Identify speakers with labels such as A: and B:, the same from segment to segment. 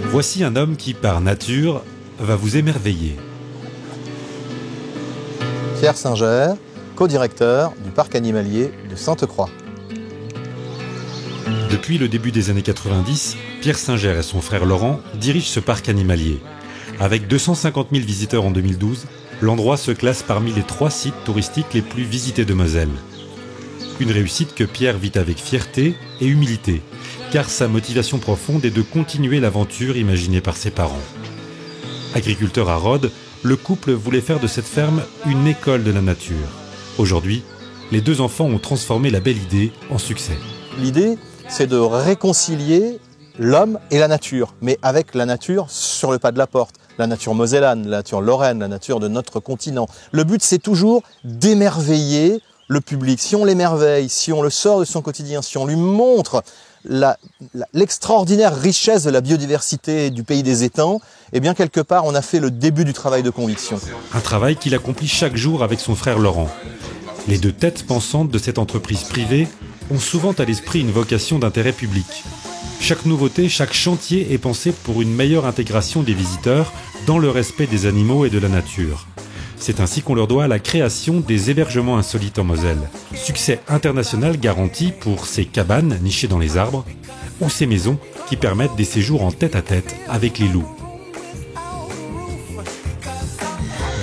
A: Voici un homme qui, par nature, va vous émerveiller.
B: Pierre Singer, co-directeur du parc animalier de Sainte-Croix.
A: Depuis le début des années 90, Pierre Singer et son frère Laurent dirigent ce parc animalier. Avec 250 000 visiteurs en 2012, l'endroit se classe parmi les 3 sites touristiques les plus visités de Moselle. Une réussite que Pierre vit avec fierté et humilité, car sa motivation profonde est de continuer l'aventure imaginée par ses parents. Agriculteur à Rhodes, le couple voulait faire de cette ferme une école de la nature. Aujourd'hui, les 2 enfants ont transformé la belle idée en succès.
B: L'idée, c'est de réconcilier l'homme et la nature, mais avec la nature sur le pas de la porte. La nature mosellane, la nature lorraine, la nature de notre continent. Le but, c'est toujours d'émerveiller le public. Si on l'émerveille, si on le sort de son quotidien, si on lui montre l'extraordinaire richesse de la biodiversité du pays des étangs, eh bien quelque part on a fait le début du travail de conviction.
A: Un travail qu'il accomplit chaque jour avec son frère Laurent. Les 2 têtes pensantes de cette entreprise privée ont souvent à l'esprit une vocation d'intérêt public. Chaque nouveauté, chaque chantier est pensé pour une meilleure intégration des visiteurs dans le respect des animaux et de la nature. C'est ainsi qu'on leur doit la création des hébergements insolites en Moselle. Succès international garanti pour ces cabanes nichées dans les arbres ou ces maisons qui permettent des séjours en tête-à-tête avec les loups.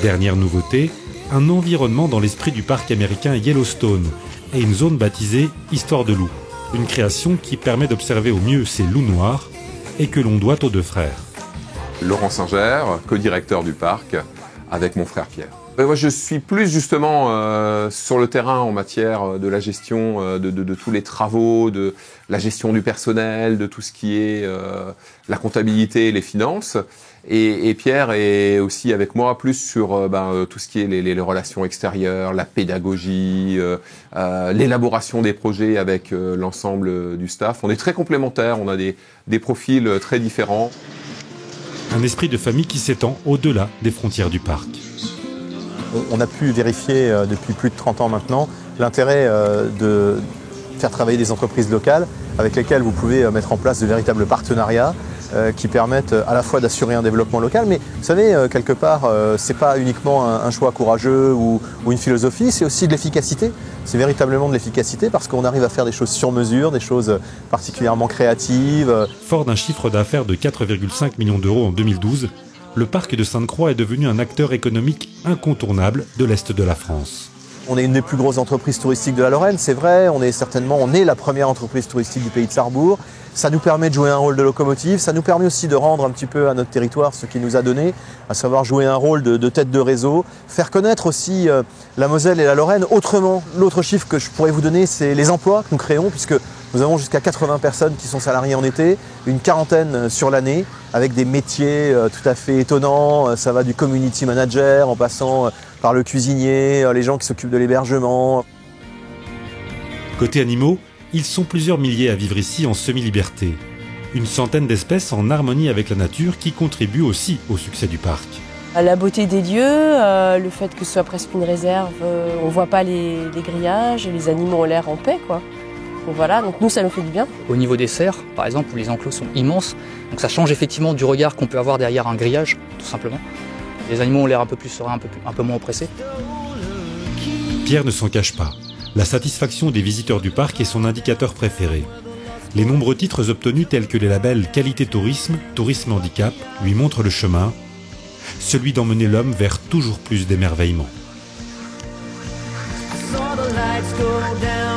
A: Dernière nouveauté, un environnement dans l'esprit du parc américain Yellowstone et une zone baptisée Histoire de loup. Une création qui permet d'observer au mieux ces loups noirs et que l'on doit aux 2 frères.
C: Laurent Singer, co-directeur du parc, avec mon frère Pierre. Moi, je suis plus justement sur le terrain en matière de la gestion de tous les travaux, de la gestion du personnel, de tout ce qui est la comptabilité et les finances. Et Pierre est aussi avec moi plus sur tout ce qui est les relations extérieures, la pédagogie, l'élaboration des projets avec l'ensemble du staff. On est très complémentaires, on a des profils très différents.
A: Un esprit de famille qui s'étend au-delà des frontières du parc.
B: On a pu vérifier depuis plus de 30 ans maintenant l'intérêt de faire travailler des entreprises locales avec lesquelles vous pouvez mettre en place de véritables partenariats qui permettent à la fois d'assurer un développement local, mais vous savez, quelque part, c'est pas uniquement un choix courageux ou une philosophie, c'est aussi de l'efficacité. C'est véritablement de l'efficacité parce qu'on arrive à faire des choses sur mesure, des choses particulièrement créatives.
A: Fort d'un chiffre d'affaires de 4,5 millions d'euros en 2012, le parc de Sainte-Croix est devenu un acteur économique incontournable de l'Est de la France.
B: On est une des plus grosses entreprises touristiques de la Lorraine, c'est vrai, on est la première entreprise touristique du pays de Sarrebourg. Ça nous permet de jouer un rôle de locomotive, ça nous permet aussi de rendre un petit peu à notre territoire ce qu'il nous a donné, à savoir jouer un rôle de tête de réseau, faire connaître aussi la Moselle et la Lorraine autrement. L'autre chiffre que je pourrais vous donner, c'est les emplois que nous créons, puisque nous avons jusqu'à 80 personnes qui sont salariées en été, une quarantaine sur l'année, avec des métiers tout à fait étonnants. Ça va du community manager en passant par le cuisinier, les gens qui s'occupent de l'hébergement.
A: Côté animaux, ils sont plusieurs milliers à vivre ici en semi-liberté. Une centaine d'espèces en harmonie avec la nature qui contribuent aussi au succès du parc.
D: La beauté des lieux, le fait que ce soit presque une réserve, on ne voit pas les grillages, les animaux ont l'air en paix, quoi. Donc voilà, donc nous ça nous fait du bien.
E: Au niveau des serres, par exemple, où les enclos sont immenses, donc ça change effectivement du regard qu'on peut avoir derrière un grillage, tout simplement. Les animaux ont l'air un peu plus sereins, un peu moins oppressés.
A: Pierre ne s'en cache pas. La satisfaction des visiteurs du parc est son indicateur préféré. Les nombreux titres obtenus tels que les labels Qualité Tourisme, Tourisme Handicap lui montrent le chemin, celui d'emmener l'homme vers toujours plus d'émerveillement.
F: I saw the lights go down.